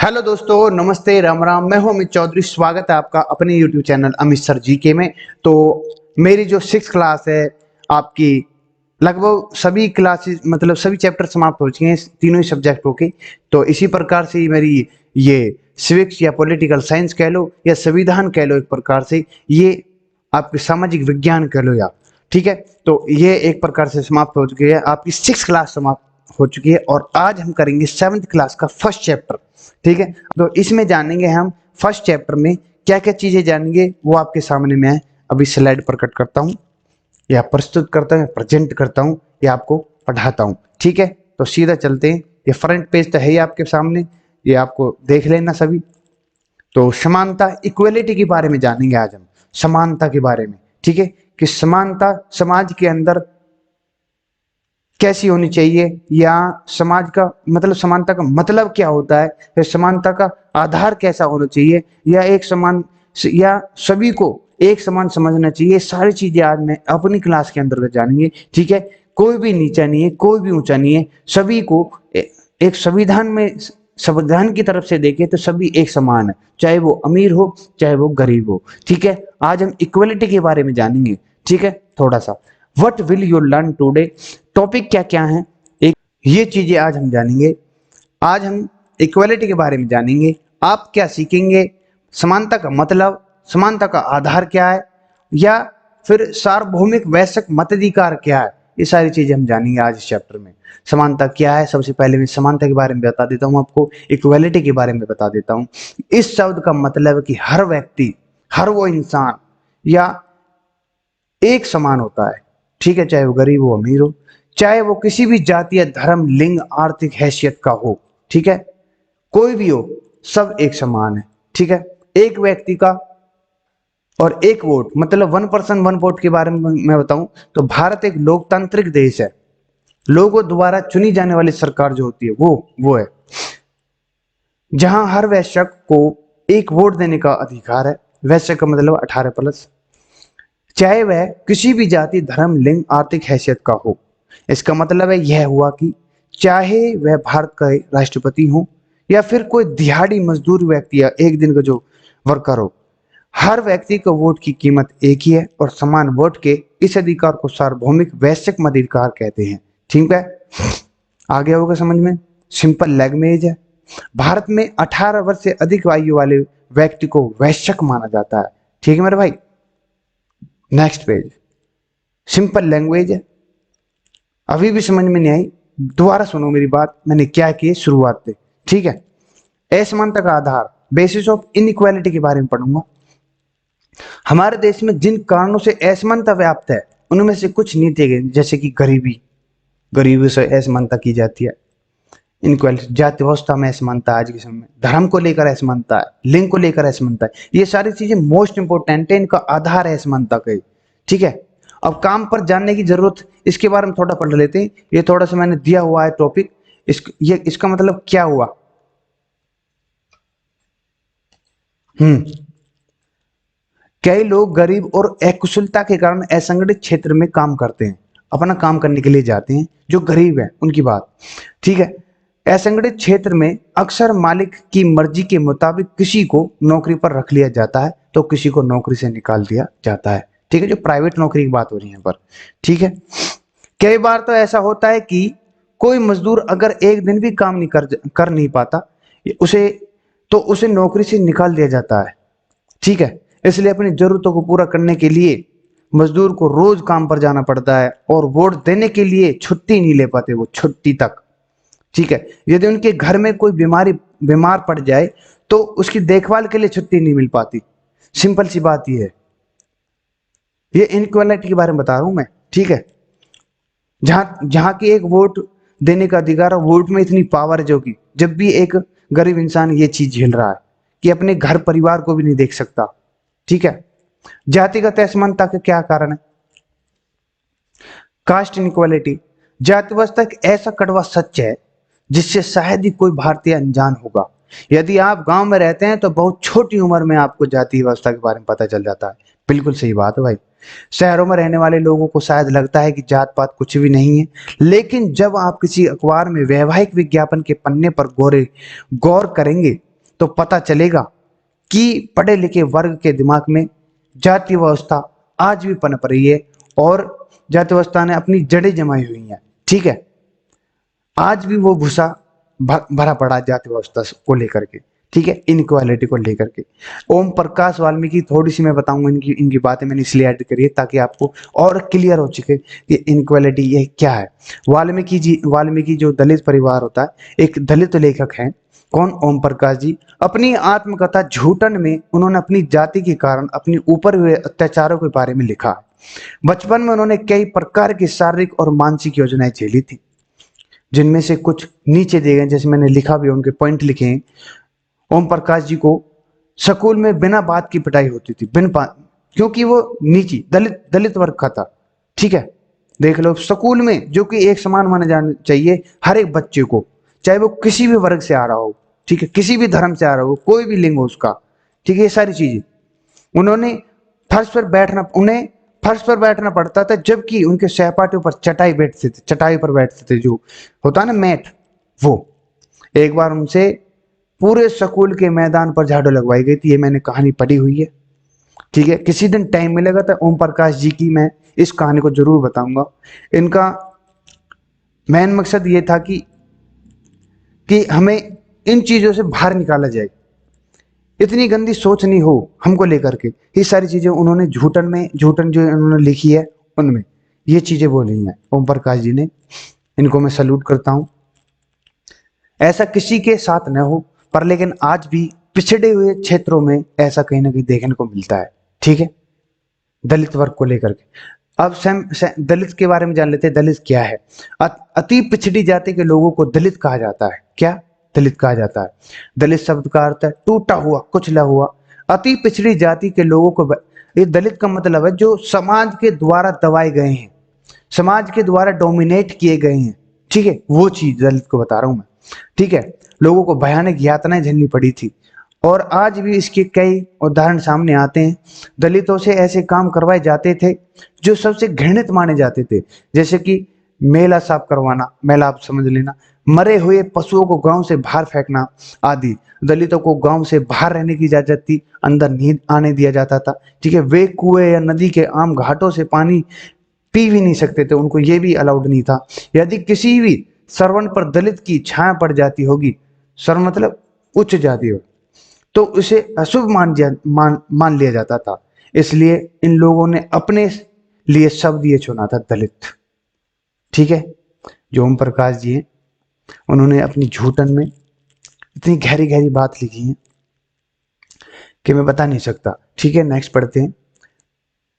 Hello दोस्तों, नमस्ते, राम राम। मैं हूं अमित चौधरी। स्वागत है आपका अपने YouTube channel Amit sir GK में। तो मेरी जो 6th क्लास है आपकी, लगभग सभी क्लासेस मतलब सभी चैप्टर समाप्त हो चुके हैं तीनों ही सब्जेक्टों के। तो इसी प्रकार से ही मेरी ये सिविक्स या पॉलिटिकल साइंस कह लो या संविधान कह लो, एक प्रकार से ये आपके सामाजिक विज्ञान कह लो या, ठीक है। तो ये एक प्रकार से समाप्त हो चुकी है, आपकी 6th क्लास समाप्त हो चुकी है और आज हम करेंगे 7th क्लास का फर्स्ट चैप्टर, ठीक है। तो इसमें जानेंगे हम फर्स्ट चैप्टर में क्या क्या चीजें जानेंगे, वो आपके सामने मैं अभी स्लाइड प्रकट करता हूँ या प्रस्तुत करता हूँ या प्रेजेंट करता हूँ या आपको पढ़ाता हूँ, ठीक है। तो सीधा चलते हैं। ये फ्रंट पेज तो है ही आपके सामने, ये आपको देख लेना सभी। तो समानता इक्वलिटी के बारे में जानेंगे आज हम, समानता के बारे में, ठीक है। कि समानता समाज के अंदर कैसी होनी चाहिए, या समाज का मतलब समानता का मतलब क्या होता है, या समानता का आधार कैसा होना चाहिए, या एक समान या सभी को एक समान समझना चाहिए। सारी चीजें आज मैं अपनी क्लास के अंतर्गत जानेंगे, ठीक है। कोई भी नीचा नहीं है, कोई भी ऊंचा नहीं है, सभी को एक संविधान में, संविधान की तरफ से देखें तो सभी एक समान है, चाहे वो अमीर हो चाहे वो गरीब हो, ठीक है। आज हम इक्वलिटी के बारे में जानेंगे, ठीक है। थोड़ा सा what will you learn today, topic क्या क्या है, एक ये चीजें आज हम जानेंगे। आज हम इक्वलिटी के बारे में जानेंगे। आप क्या सीखेंगे, समानता का मतलब, समानता का आधार क्या है, या फिर सार्वभौमिक वैश्विक मताधिकार क्या है, ये सारी चीजें हम जानेंगे आज इस चैप्टर में। समानता क्या है, सबसे पहले मैं समानता के बारे में बता देता हूं आपको, इक्वलिटी के बारे में बता देता हूं। इस शब्द का मतलब है कि हर व्यक्ति, हर वो इंसान या एक समान होता है, ठीक है। चाहे वो गरीब हो अमीर हो, चाहे वो किसी भी जाति या धर्म लिंग आर्थिक हैसियत का हो, ठीक है। कोई भी हो, सब एक समान है, ठीक है। एक व्यक्ति का और एक वोट, मतलब 1 पर्सन 1 वोट के बारे में मैं बताऊं तो भारत एक लोकतांत्रिक देश है। लोगों द्वारा चुनी जाने वाली सरकार जो होती है वो है, जहां हर वैश्य को एक वोट देने का अधिकार है। वैश्य का मतलब 18+, चाहे वह किसी भी जाति धर्म लिंग आर्थिक हैसियत का हो। इसका मतलब है यह हुआ कि चाहे वह भारत का राष्ट्रपति हो या फिर कोई दिहाड़ी मजदूर व्यक्ति या एक दिन का जो वर्कर हो, हर व्यक्ति को वोट की कीमत एक ही है और समान वोट के इस अधिकार को सार्वभौमिक वैश्विक मताधिकार कहते हैं, ठीक है। आगे होगा समझ में। सिंपल लैंग्वेज है। भारत में 18 वर्ष से अधिक आयु वाले व्यक्ति को वैश्यक माना जाता है, ठीक है मेरे भाई। Next page. सिंपल लैंग्वेज है। अभी भी समझ में नहीं आई, दोबारा सुनो मेरी बात, मैंने क्या की शुरुआत से, ठीक है। असमानता का आधार, बेसिस ऑफ इनइक्वालिटी के बारे में पढ़ूंगा। हमारे देश में जिन कारणों से असमानता व्याप्त है उनमें से कुछ नीति गए, जैसे कि गरीबी, गरीबी से असमानता की जाती है। इनक्वालिटी, जाति व्यवस्था में असमानता, आज के समय में धर्म को लेकर असमानता है, लिंग को लेकर असमानता है। ये सारी चीजें मोस्ट इंपोर्टेंट है, इनका आधार है असमानता का, ठीक है। अब काम पर जानने की जरूरत, इसके बारे में थोड़ा पढ़ लेते हैं। ये थोड़ा सा मैंने दिया हुआ है टॉपिक, इसका मतलब क्या हुआ। कई लोग गरीब और अकुशलता के कारण असंगठित क्षेत्र में काम करते हैं, अपना काम करने के लिए जाते हैं, जो गरीब है उनकी बात, ठीक है। असंगठित क्षेत्र में अक्सर मालिक की मर्जी के मुताबिक किसी को नौकरी पर रख लिया जाता है तो किसी को नौकरी से निकाल दिया जाता है, ठीक है। जो प्राइवेट नौकरी की बात हो रही है पर, ठीक है। कई बार तो ऐसा होता है कि कोई मजदूर अगर एक दिन भी काम नहीं कर नहीं पाता, उसे तो उसे नौकरी से निकाल दिया जाता है, ठीक है। इसलिए अपनी जरूरतों को पूरा करने के लिए मजदूर को रोज काम पर जाना पड़ता है और वोट देने के लिए छुट्टी नहीं ले पाते वो, छुट्टी तक, ठीक है। यदि उनके घर में कोई बीमार पड़ जाए तो उसकी देखभाल के लिए छुट्टी नहीं मिल पाती। सिंपल सी बात ये है। ये इनक्वालिटी के बारे में बता रहा हूं मैं, ठीक है। जहां जहां की एक वोट देने का अधिकार है, वोट में इतनी पावर है जो कि जब भी एक गरीब इंसान ये चीज झेल रहा है कि अपने घर परिवार को भी नहीं देख सकता, ठीक है। जातिगत असमानता का क्या कारण है। कास्ट इनइक्वालिटी, जाति व्यवस्था एक ऐसा कड़वा सच है जिससे शायद ही कोई भारतीय अनजान होगा। यदि आप गांव में रहते हैं तो बहुत छोटी उम्र में आपको जाति व्यवस्था के बारे में पता चल जाता है। बिल्कुल सही बात है भाई। शहरों में रहने वाले लोगों को शायद लगता है कि जात पात कुछ भी नहीं है, लेकिन जब आप किसी अखबार में वैवाहिक विज्ञापन के पन्ने पर गौर करेंगे तो पता चलेगा कि पढ़े लिखे वर्ग के दिमाग में जाति व्यवस्था आज भी पनप रही है और जाति व्यवस्था ने अपनी जड़ें जमाई हुई हैं। ठीक है, आज भी वो भूसा भरा पड़ा है जाति व्यवस्था को लेकर के। ठीक है, इनक्वालिटी को लेकर के। ओम प्रकाश वाल्मीकि, थोड़ी सी मैं बताऊंगा इनकी इनकी बातें मैंने इसलिए ऐड करी है ताकि आपको और क्लियर हो सके कि इनक्वालिटी ये क्या है। वाल्मीकि जो दलित परिवार होता है, एक दलित लेखक है, कौन? ओम प्रकाश जी। अपनी आत्मकथा झूठन में उन्होंने अपनी जाति के कारण अपने ऊपर हुए अत्याचारों के बारे में लिखा है। बचपन में उन्होंने कई प्रकार की शारीरिक और मानसिक योजनाएं झेली थी, जिनमें से कुछ नीचे दिए गए, जैसे मैंने लिखा भी, उनके पॉइंट लिखे हैं। ओम प्रकाश जी को स्कूल में बिना बात की पिटाई होती थी, क्योंकि वो नीची दलित वर्ग का था। ठीक है, देख लो, स्कूल में, जो कि एक समान माना जाना चाहिए हर एक बच्चे को, चाहे वो किसी भी वर्ग से आ रहा हो, ठीक है, किसी भी धर्म से आ रहा हो, कोई भी लिंग हो उसका। ठीक है, ये सारी चीजें उन्हें फर्श पर बैठना पड़ता था, जबकि उनके सहपाठियों पर चटाई पर बैठते थे, जो होता ना मैट, वो। एक बार उनसे पूरे स्कूल के मैदान पर झाड़ू लगवाई गई थी, ये मैंने कहानी पढ़ी हुई है। ठीक है, किसी दिन टाइम मिलेगा तो ओम प्रकाश जी की मैं इस कहानी को जरूर बताऊंगा। इनका मेन मकसद ये था कि हमें इन चीजों से बाहर निकाला जाए, इतनी गंदी सोच नहीं हो हमको लेकर के। ये सारी चीजें उन्होंने झूठन जो उन्होंने लिखी है, उनमें ये चीजें बोली हैं ओम प्रकाश जी ने। इनको मैं सल्यूट करता हूं। ऐसा किसी के साथ न हो, पर लेकिन आज भी पिछड़े हुए क्षेत्रों में ऐसा कहीं ना कहीं देखने को मिलता है। ठीक है, दलित वर्ग को लेकर के। अब दलित के बारे में जान लेते हैं। दलित क्या है? अति पिछड़ी जाति के लोगों को दलित कहा जाता है। क्या दलित कहा जाता है? दलित शब्द का अर्थ है टूटा हुआ, कुचला हुआ। अति पिछड़ी जाति के लोगों को, ये दलित का मतलब है जो समाज के द्वारा दबाए गए हैं, समाज के द्वारा डोमिनेट किए गए हैं। ठीक है, वो चीज दलित को बता रहा हूं मैं। ठीक है, लोगों को भयानक यातनाएं झेलनी पड़ी थी और आज भी इसके कई उदाहरण सामने आते हैं। दलितों से ऐसे काम करवाए जाते थे जो सबसे घृणित माने जाते थे, जैसे कि मेला साफ करवाना, मेला आप समझ लेना, मरे हुए पशुओं को गांव से बाहर फेंकना आदि। दलितों को गांव से बाहर रहने की इजाजत थी, अंदर नहीं आने दिया जाता था। ठीक है, वे कुएं या नदी के आम घाटों से पानी पी भी नहीं सकते थे, उनको ये भी अलाउड नहीं था। यदि किसी भी श्रवण पर दलित की छाया पड़ जाती होगी, श्रवण मतलब उच्च जाति हो, तो उसे अशुभ मान लिया जाता था। इसलिए इन लोगों ने अपने लिए शब्द ये चुना था, दलित। ठीक है, जो ओम प्रकाश जी हैं, उन्होंने अपनी झूठन में इतनी गहरी गहरी बात लिखी है कि मैं बता नहीं सकता। ठीक है, नेक्स्ट पढ़ते हैं।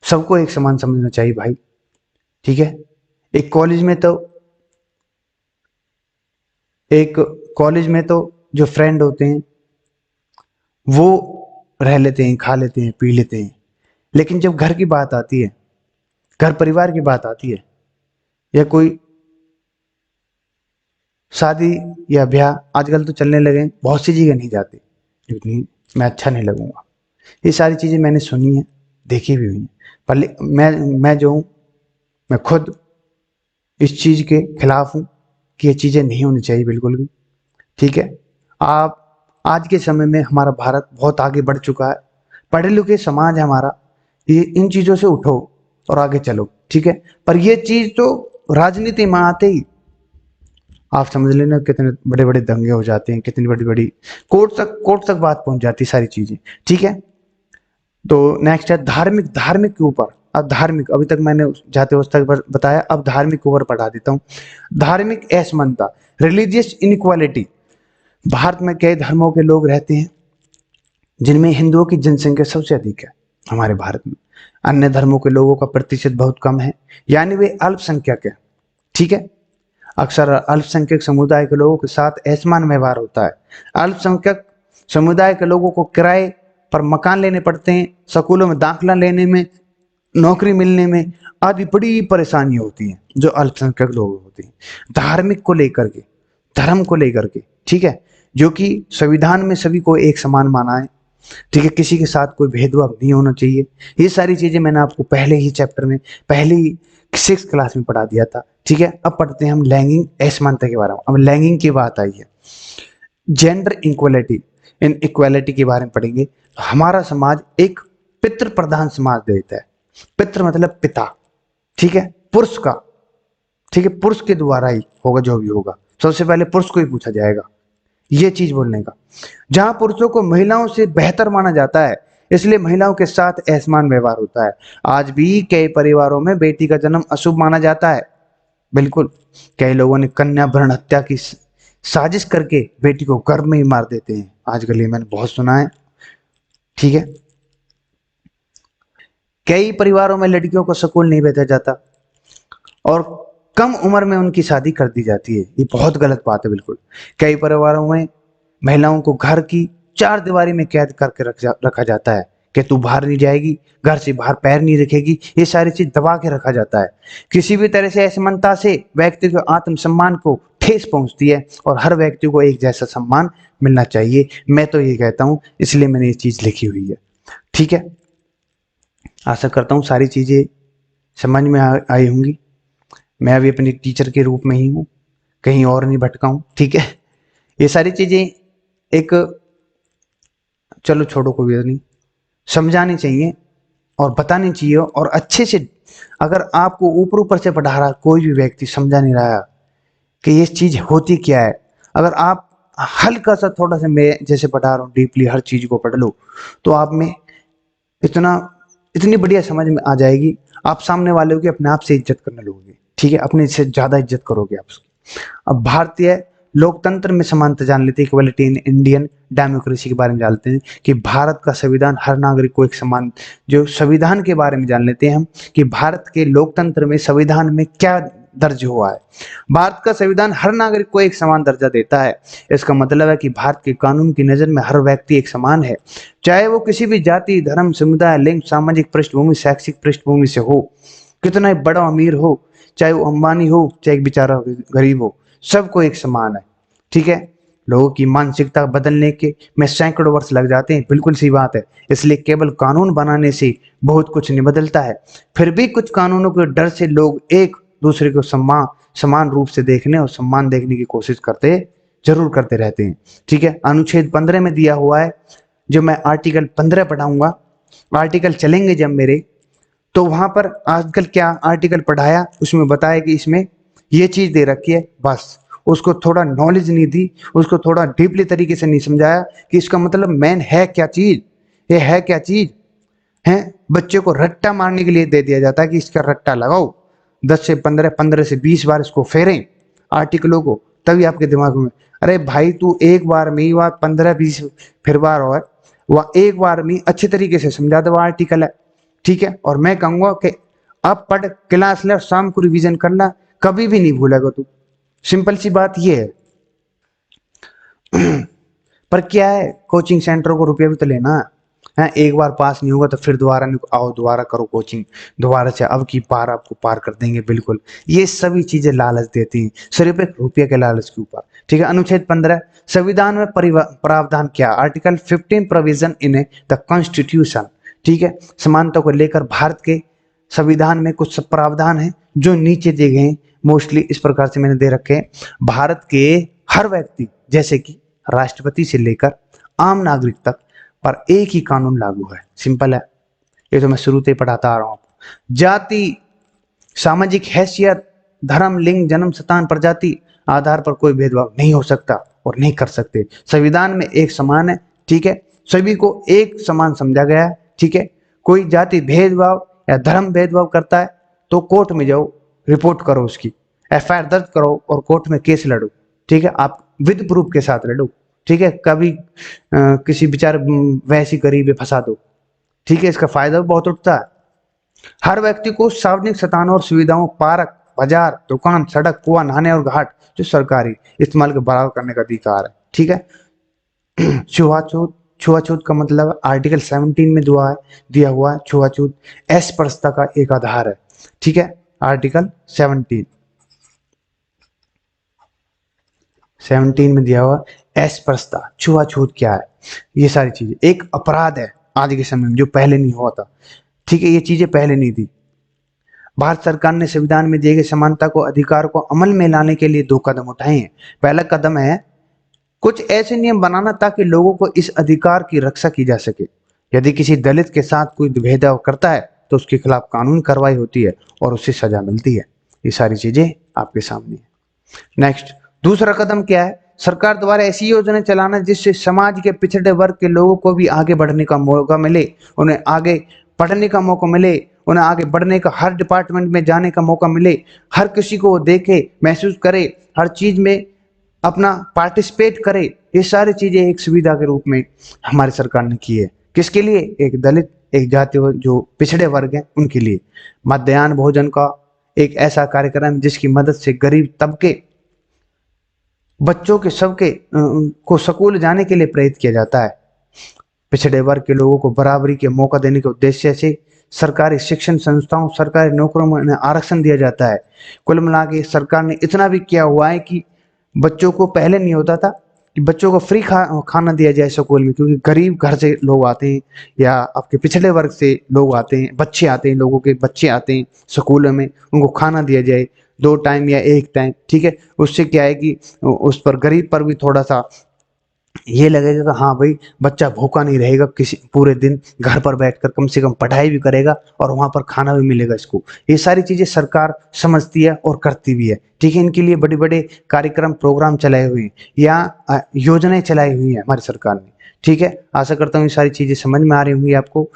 सबको एक समान समझना चाहिए भाई। ठीक है, एक कॉलेज में तो जो फ्रेंड होते हैं वो रह लेते हैं, खा लेते हैं, पी लेते हैं, लेकिन जब घर की बात आती है, घर परिवार की बात आती है, या कोई शादी या ब्याह आजकल तो चलने लगे, बहुत सी जगह नहीं जाते क्योंकि मैं अच्छा नहीं लगूंगा। ये सारी चीजें मैंने सुनी है, देखी भी हुई है, पर मैं जो हूँ, मैं खुद इस चीज के खिलाफ हूँ कि ये चीजें नहीं होनी चाहिए बिल्कुल भी। ठीक है, आप आज के समय में हमारा भारत बहुत आगे बढ़ चुका है, पढ़े लिखे समाज है हमारा, ये इन चीजों से उठो और आगे चलो। ठीक है, पर ये चीज तो राजनीति में आते ही आप समझ लेना कितने बड़े बड़े दंगे हो जाते हैं, कितनी बड़ी बड़ी कोर्ट तक बात पहुंच जाती है सारी चीजें। ठीक है, तो नेक्स्ट है धार्मिक के ऊपर। अब धार्मिक, अभी तक मैंने जाति व्यवस्था पर बताया, अब धार्मिक के ऊपर पढ़ा देता हूँ। धार्मिक असमानता, रिलीजियस इनइक्वालिटी। भारत में कई धर्मों के लोग रहते हैं, जिनमें हिंदुओं की जनसंख्या सबसे अधिक है हमारे भारत में। अन्य धर्मों के लोगों का प्रतिशत बहुत कम है, यानी वे अल्पसंख्यक है। ठीक है, अक्सर अल्पसंख्यक समुदाय के लोगों के साथ असमान व्यवहार होता है। अल्पसंख्यक समुदाय के लोगों को किराए पर मकान लेने पड़ते हैं, स्कूलों में दाखिला लेने में, नौकरी मिलने में आदि बड़ी परेशानी होती है जो अल्पसंख्यक लोग होते हैं। धार्मिक को लेकर के, धर्म को लेकर के, ठीक है, जो कि संविधान में सभी को एक समान माना है। ठीक है, किसी के साथ कोई भेदभाव नहीं होना चाहिए। ये सारी चीजें मैंने आपको पहले ही चैप्टर में, पहले ही 6th क्लास में पढ़ा दिया था। ठीक है, अब पढ़ते हैं हम लैंगिक असमानता के बारे में। अब लैंगिक की बात आई है। जेंडर इक्वलिटी, इन इक्वालिटी के बारे में पढ़ेंगे। हमारा समाज एक पितृ प्रधान समाज देता है। पितृ मतलब पिता, ठीक है, पुरुष का, ठीक है, पुरुष के द्वारा ही होगा जो भी होगा, सबसे पहले पुरुष को ही पूछा जाएगा, ये चीज बोलने का। जहां पुरुषों को महिलाओं से बेहतर माना जाता है, इसलिए महिलाओं के साथ असमान व्यवहार होता है। आज भी कई परिवारों में बेटी का जन्म अशुभ माना जाता है। बिल्कुल, कई लोगों ने कन्या भ्रूण हत्या की साजिश करके बेटी को गर्भ में ही मार देते हैं, आजकल ये मैंने बहुत सुना है, ठीक है। कई परिवारों में लड़कियों को स्कूल नहीं भेजा जाता और कम उम्र में उनकी शादी कर दी जाती है, ये बहुत गलत बात है बिल्कुल। कई परिवारों में महिलाओं को घर की चार दीवारी में कैद करके रखा जाता है कि तू बाहर नहीं जाएगी, घर से बाहर पैर नहीं रखेगी, ये सारी चीज दबा के रखा जाता है। किसी भी तरह से असमानता से व्यक्ति के आत्मसम्मान को ठेस पहुंचती है और हर व्यक्ति को एक जैसा सम्मान मिलना चाहिए, मैं तो ये कहता हूं, इसलिए मैंने ये चीज लिखी हुई है, ठीक है। आशा करता हूँ सारी चीजें समझ में आई होंगी। मैं अभी अपने टीचर के रूप में ही हूँ, कहीं और नहीं भटका हूँ, ठीक है। ये सारी चीजें एक, चलो छोड़ो, कोई भी नहीं, समझानी चाहिए और बतानी चाहिए। और अच्छे से, अगर आपको ऊपर ऊपर से पढ़ा रहा कोई भी व्यक्ति समझा नहीं रहा कि ये चीज होती क्या है, अगर आप हल्का सा थोड़ा सा, मैं जैसे पढ़ा रहा हूँ डीपली हर चीज को पढ़ लो, तो आप में इतना इतनी बढ़िया समझ में आ जाएगी, आप सामने वाले की अपने आप से इज्जत करने लगोगे, ठीक है, अपने से ज्यादा इज्जत करोगे आप उसकी। अब भारतीय लोकतंत्र में समानता जान लेते हैं, इक्वलिटी इन इंडियन डेमोक्रेसी के बारे में जानते हैं कि भारत का संविधान हर नागरिक को एक समान, जो संविधान के बारे में जान लेते हैं हम कि भारत के लोकतंत्र में संविधान में क्या दर्ज हुआ है। भारत का संविधान हर नागरिक को एक समान दर्जा देता है। इसका मतलब है कि भारत के कानून की नजर में हर व्यक्ति एक समान है, चाहे वो किसी भी जाति, धर्म, समुदाय, लिंग, सामाजिक पृष्ठभूमि, शैक्षिक पृष्ठभूमि से हो, कितना ही बड़ा अमीर हो, चाहे वो अंबानी हो, चाहे एक बेचारा गरीब हो, सबको एक समान है, ठीक है। लोगों की मानसिकता बदलने के में सैकड़ों वर्ष लग जाते हैं, बिल्कुल सही बात है, इसलिए केवल कानून बनाने से बहुत कुछ नहीं बदलता है। फिर भी कुछ कानूनों के डर से लोग एक दूसरे को समान रूप से देखने और सम्मान देखने की कोशिश जरूर करते रहते हैं, ठीक है। अनुच्छेद 15 में दिया हुआ है, जो मैं आर्टिकल 15 पढ़ाऊंगा, आर्टिकल चलेंगे जब मेरे, तो वहां पर आजकल क्या आर्टिकल पढ़ाया, उसमें बताया कि इसमें ये चीज दे रखी है, बस उसको थोड़ा नॉलेज नहीं दी, उसको थोड़ा डीपली तरीके से नहीं समझाया कि इसका मतलब मैन है क्या चीज, ये है क्या चीज है। बच्चे को रट्टा मारने के लिए दे दिया जाता है कि इसका रट्टा लगाओ, 10 से 15, 15 से 20 बार इसको फेरें आर्टिकलों को, तभी आपके दिमाग में, अरे भाई तू एक बार में ही बात 15-20 फिर बार और वह एक बार में अच्छे तरीके से समझा दो आर्टिकल है, ठीक है। और मैं कहूंगा कि अब पढ़, क्लास ले, शाम को रिवीजन करना, कभी भी नहीं भूलेगा तू, सिंपल सी बात ये है। पर क्या है, कोचिंग सेंटर को रुपया भी तो लेना है, एक बार पास नहीं होगा तो फिर दोबारा आओ, दोबारा करो कोचिंग, दोबारा से अब की पार आपको पार कर देंगे, बिल्कुल ये सभी चीजें लालच देती हैं, सिर्फ एक रुपये के लालच के ऊपर, ठीक है। अनुच्छेद 15 संविधान में प्रावधान क्या, article 15 provision in the constitution, ठीक है। समानता को लेकर भारत के संविधान में कुछ प्रावधान है जो नीचे दिए गए हैं, मोस्टली इस प्रकार से मैंने दे रखे हैं। भारत के हर व्यक्ति, जैसे कि राष्ट्रपति से लेकर आम नागरिक तक पर एक ही कानून लागू है, सिंपल है, ये तो मैं शुरू से पढ़ाता आ रहा हूं। जाति, सामाजिक हैसियत, धर्म, लिंग, जन्म स्थान, प्रजाति आधार पर कोई भेदभाव नहीं हो सकता और नहीं कर सकते। संविधान में एक समान है, ठीक है, सभी को एक समान समझा गया है, ठीक है। कोई जाति भेदभाव या धर्म भेदभाव करता है तो कोर्ट में जाओ, रिपोर्ट करो, उसकी एफआईआर दर्ज करो और कोर्ट में केस लड़ो, ठीक है, आप विद प्रूफ के साथ लड़ो, ठीक है। कभी किसी बेचारे वैसी गरीब में फंसा दो, ठीक है, इसका फायदा भी बहुत उठता है। हर व्यक्ति को सार्वजनिक स्थानों और सुविधाओं, पार्क, बाजार, दुकान, सड़क, कुआं, नहाने और घाट जो सरकारी इस्तेमाल के बराबर करने का अधिकार है, ठीक है। छुआछूत, छुआछूत का मतलब आर्टिकल 17 में दिया हुआ है, छुआछूत अस्पृश्यता का एक आधार है, ठीक है। आर्टिकल 17 में दिया हुआ अस्पृश्यता, छुआछूत क्या है, ये सारी चीजें एक अपराध है आज के समय में, जो पहले नहीं हुआ था, ठीक है, ये चीजें पहले नहीं थी। भारत सरकार ने संविधान में दिए गए समानता को अधिकार को अमल में लाने के लिए 2 कदम उठाए हैं। पहला कदम है कुछ ऐसे नियम बनाना ताकि लोगों को इस अधिकार की रक्षा की जा सके। यदि किसी दलित के साथ कोई भेदभाव करता है तो उसके खिलाफ कानूनी कार्रवाई होती है और उसे सजा मिलती है। ये सारी चीजें आपके सामने है। नेक्स्ट, दूसरा कदम क्या है? सरकार द्वारा ऐसी योजना चलाना जिससे समाज के पिछड़े वर्ग के लोगों को भी आगे बढ़ने का मौका मिले, उन्हें आगे पढ़ने का मौका मिले, उन्हें आगे बढ़ने का, हर डिपार्टमेंट में जाने का मौका मिले, हर किसी को वो देखे, महसूस करे, हर चीज में अपना पार्टिसिपेट करे। ये सारी चीजें एक सुविधा के रूप में हमारी सरकार ने की है। किसके लिए? एक दलित, एक जाति जो पिछड़े वर्ग हैं उनके लिए। मध्याह्न भोजन का एक ऐसा कार्यक्रम जिसकी मदद से गरीब तबके बच्चों के सबके को स्कूल जाने के लिए प्रेरित किया जाता है। पिछड़े वर्ग के लोगों को बराबरी के मौका देने के उद्देश्य से सरकारी शिक्षण संस्थाओं, सरकारी नौकरियों में उन्हें आरक्षण दिया जाता है। कुल मिला के सरकार ने इतना भी किया हुआ है कि बच्चों को पहले नहीं होता था कि बच्चों को फ्री खाना दिया जाए स्कूल में, क्योंकि गरीब घर से लोग आते हैं या आपके पिछड़े वर्ग से लोग आते हैं, बच्चे आते हैं, लोगों के बच्चे आते हैं स्कूलों में, उनको खाना दिया जाए 2 टाइम या 1 टाइम, ठीक है। उससे क्या है कि उस पर गरीब पर भी थोड़ा सा ये लगेगा कि हाँ भाई बच्चा भूखा नहीं रहेगा, किसी पूरे दिन घर पर बैठकर कम से कम पढ़ाई भी करेगा और वहां पर खाना भी मिलेगा इसको। ये सारी चीजें सरकार समझती है और करती भी है, ठीक है। इनके लिए बड़े बड़े कार्यक्रम प्रोग्राम चलाए हुए हैं या योजनाएं चलाई हुई हैं हमारी सरकार ने, ठीक है। आशा करता हूँ ये सारी चीजें समझ में आ रही होंगी आपको।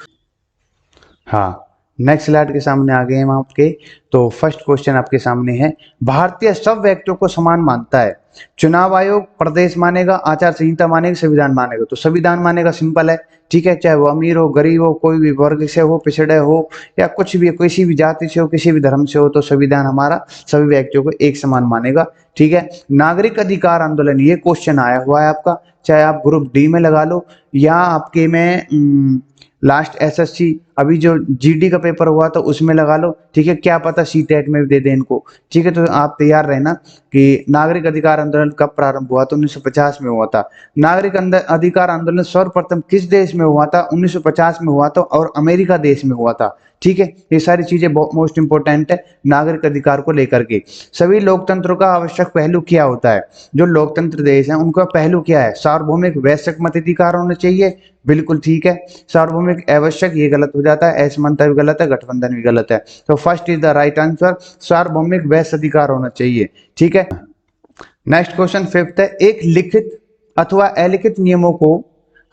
हाँ, नेक्स्ट स्लाइड के सामने आ गए हम आपके। तो फर्स्ट क्वेश्चन आपके सामने है, भारतीय सब व्यक्तियों को समान मानता है? चुनाव आयोग प्रदेश मानेगा, आचार संहिता मानेगा, संविधान मानेगा? तो संविधान मानेगा, सिंपल है, ठीक है। चाहे वो अमीर हो, गरीब हो, कोई भी वर्ग से हो, पिछड़े हो या कुछ भी, किसी भी जाति से हो, किसी भी धर्म से हो, तो संविधान हमारा सभी व्यक्तियों को एक समान मानेगा, ठीक है। नागरिक अधिकार आंदोलन, ये क्वेश्चन आया हुआ है आपका, चाहे आप ग्रुप डी में लगा लो या आपके में लास्ट एसएससी अभी जो जीडी का पेपर हुआ था उसमें लगा लो, ठीक है। क्या पता सीटेट में भी दे दे इनको, ठीक है। तो आप तैयार रहना कि नागरिक अधिकार आंदोलन कब प्रारंभ हुआ? तो 1950 में हुआ था। नागरिक अधिकार आंदोलन सर्वप्रथम किस देश में हुआ था? 1950 में हुआ था और अमेरिका देश में हुआ था, ठीक है। ये सारी चीजें मोस्ट इंपोर्टेंट है नागरिक अधिकार को लेकर के। सभी लोकतंत्रों का आवश्यक पहलू क्या होता है? जो लोकतंत्र देश है उनका पहलू क्या है? सार्वभौमिक वैश्विक मताधिकार होना चाहिए, बिल्कुल ठीक है। सार्वभौमिक आवश्यक, ये गलत हो जाता है, असमानता भी गलत है, गठबंधन भी गलत है। तो first is the right answer, सार्वभौमिक वैश्विक अधिकार होना चाहिए, ठीक है। नेक्स्ट क्वेश्चन फिफ्थ है, एक लिखित अथवा अलिखित नियमों को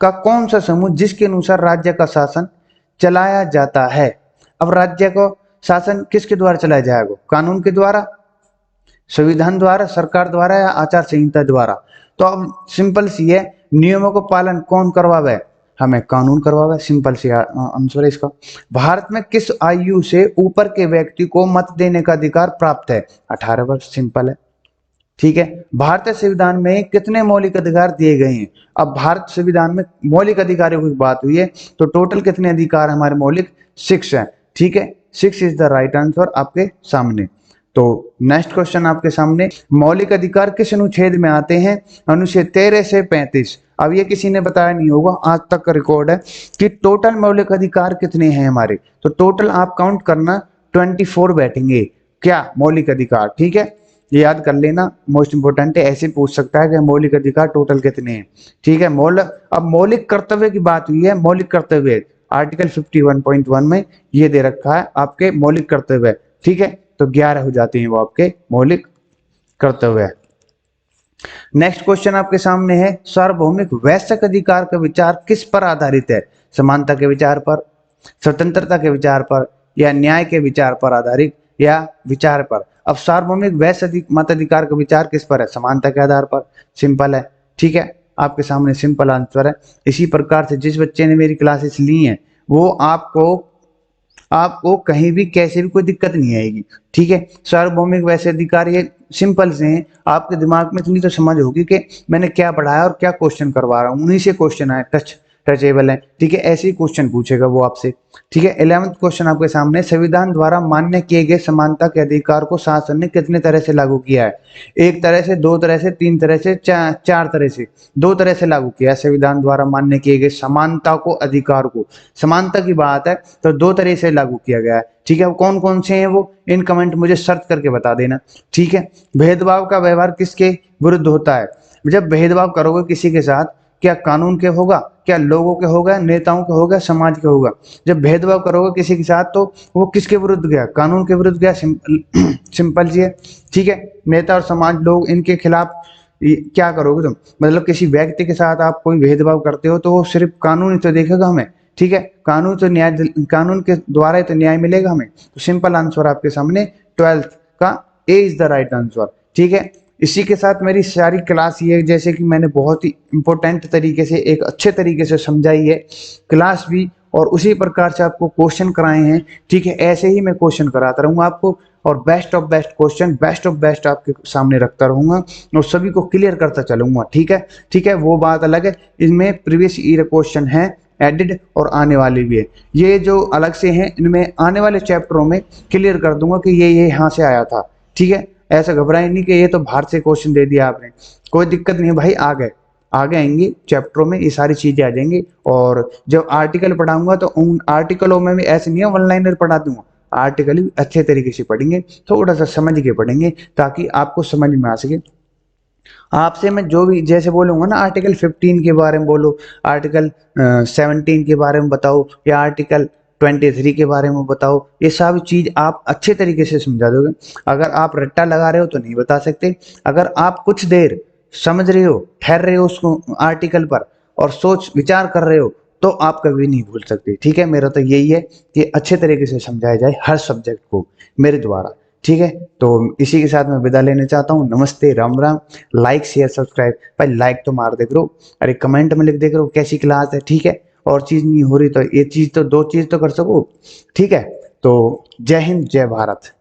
का कौन सा समूह जिसके अनुसार राज्य का शासन चलाया जाता है? अब राज्य को शासन किसके द्वारा चलाया जाएगा? कानून के द्वारा, संविधान द्वारा, सरकार द्वारा या आचार संहिता द्वारा? तो अब सिंपल सी है, नियमों को पालन कौन करवावे? हमें कानून करवावे, सिंपल सी आंसर है इसका। भारत में किस आयु से ऊपर के व्यक्ति को मत देने का अधिकार प्राप्त है? 18 वर्ष, सिंपल है, ठीक है। भारतीय संविधान में कितने मौलिक अधिकार दिए गए हैं? अब भारत संविधान में मौलिक अधिकारों की बात हुई है तो टोटल कितने अधिकार हमारे मौलिक? 6 है, ठीक है। 6 इज द राइट आंसर आपके सामने। तो नेक्स्ट क्वेश्चन आपके सामने, मौलिक अधिकार किस अनुच्छेद में आते हैं? अनुच्छेद 13 से 35। अब ये किसी ने बताया नहीं होगा, आज तक का रिकॉर्ड है कि टोटल मौलिक अधिकार कितने हैं हमारे। तो टोटल आप काउंट करना, 24 बैठेंगे क्या मौलिक अधिकार, ठीक है। ये याद कर लेना, मोस्ट इंपोर्टेंट है, ऐसे पूछ सकता है कि मौलिक अधिकार टोटल कितने हैं, ठीक है। अब मौलिक कर्तव्य की बात हुई है, मौलिक कर्तव्य आर्टिकल 51.1 में ये दे रखा है आपके मौलिक कर्तव्य, ठीक है। तो 11 हो जाते हैं वो आपके मौलिक कर्तव्य। नेक्स्ट क्वेश्चन आपके सामने है, सार्वभौमिक वैश्विक अधिकार का विचार किस पर आधारित है? समानता के विचार पर, स्वतंत्रता के विचार पर या न्याय के विचार पर आधारित या विचार पर? अब सार्वभौमिक वैश्विक मताधिकार का विचार किस पर है? समानता के आधार पर, सिंपल है, ठीक है। आपके सामने सिंपल आंसर है। इसी प्रकार से जिस बच्चे ने मेरी क्लासेस ली हैं वो आपको कहीं भी कैसे भी कोई दिक्कत नहीं आएगी, ठीक है। सार्वभौमिक वैश्विक अधिकार ये सिंपल से हैं, आपके दिमाग में इतनी तो समझ होगी कि मैंने क्या पढ़ाया और क्या क्वेश्चन करवा रहा हूँ, उन्हीं से क्वेश्चन आए, टचेबल है, ठीक है। ऐसे ही क्वेश्चन पूछेगा वो आपसे, ठीक है। 11th क्वेश्चन आपके सामने, संविधान द्वारा मान्य किए गए समानता के अधिकार को शासन ने कितने तरह से लागू किया है? 1 तरह से, 2 तरह से, 3 तरह से, 4 तरह से? 2 तरह से लागू किया है संविधान द्वारा मान्य किए गए समानता को, अधिकार को। समानता की बात है तो 2 तरह से लागू किया गया है, ठीक है। कौन कौन से हैं वो, इन कमेंट मुझे सर्च करके बता देना, ठीक है। भेदभाव का व्यवहार किसके विरुद्ध होता है? जब भेदभाव करोगे किसी के साथ, क्या कानून के होगा, क्या लोगों के होगा, नेताओं के होगा, समाज के होगा। जब भेदभाव करोगे किसी के साथ तो वो किसके विरुद्ध गया, कानून के विरुद्ध गया। सिंपल सी है, ठीक है। नेता और समाज लोग इनके खिलाफ क्या करोगे तुम, मतलब किसी व्यक्ति के साथ आप कोई भेदभाव करते हो तो वो सिर्फ कानून ही तो देखेगा हमें, ठीक है। कानून तो न्याय, कानून के द्वारा ही तो न्याय मिलेगा हमें। तो सिंपल आंसर आपके सामने 12th का ए इज द राइट आंसर, ठीक है। इसी के साथ मेरी सारी क्लास ये, जैसे कि मैंने बहुत ही इंपॉर्टेंट तरीके से, एक अच्छे तरीके से समझाई है क्लास भी, और उसी प्रकार से आपको क्वेश्चन कराए हैं, ठीक है। ऐसे ही मैं क्वेश्चन कराता रहूंगा आपको, और best of best question, best of best आपके सामने रखता रहूंगा, और सभी को क्लियर करता चलूंगा, ठीक है। ठीक है, वो बात अलग है, इसमें प्रीवियस ईयर क्वेश्चन है एडिड, और आने वाले भी है। ये जो अलग से हैं, इनमें आने वाले चैप्टरों में क्लियर कर दूंगा कि ये यहाँ से आया था, ठीक है। ऐसा घबराए नहीं कि ये तो बाहर से क्वेश्चन दे दिया आपने, कोई दिक्कत नहीं भाई, आगे आएंगे चैप्टरों में ये सारी चीजें आ जाएंगी। और जब आर्टिकल पढ़ाऊंगा तो उन आर्टिकलों में भी ऐसे नहीं है वन लाइनर पढ़ा दूंगा, आर्टिकल भी अच्छे तरीके से पढ़ेंगे, थोड़ा सा समझ के पढ़ेंगे ताकि आपको समझ में आ सके। आपसे मैं जो भी जैसे बोलूंगा ना, आर्टिकल 15 के बारे में बोलो, आर्टिकल 17 के बारे में बताओ, या आर्टिकल 23 के बारे में बताओ, ये सब चीज आप अच्छे तरीके से समझा दोगे। अगर आप रट्टा लगा रहे हो तो नहीं बता सकते। अगर आप कुछ देर समझ रहे हो, ठहर रहे हो उसको आर्टिकल पर, और सोच विचार कर रहे हो, तो आप कभी नहीं भूल सकते, ठीक है। मेरा तो यही है कि अच्छे तरीके से समझाया जाए हर सब्जेक्ट को मेरे द्वारा, ठीक है। तो इसी के साथ मैं विदा लेने चाहता हूँ। नमस्ते, Ram Ram. Like share subscribe, भाई लाइक तो मार दे करो, अरे कमेंट में लिख दे करो कैसी क्लास है, ठीक है। और चीज नहीं हो रही तो ये चीज तो, दो चीज तो कर सको, ठीक है। तो जय हिंद, जय भारत।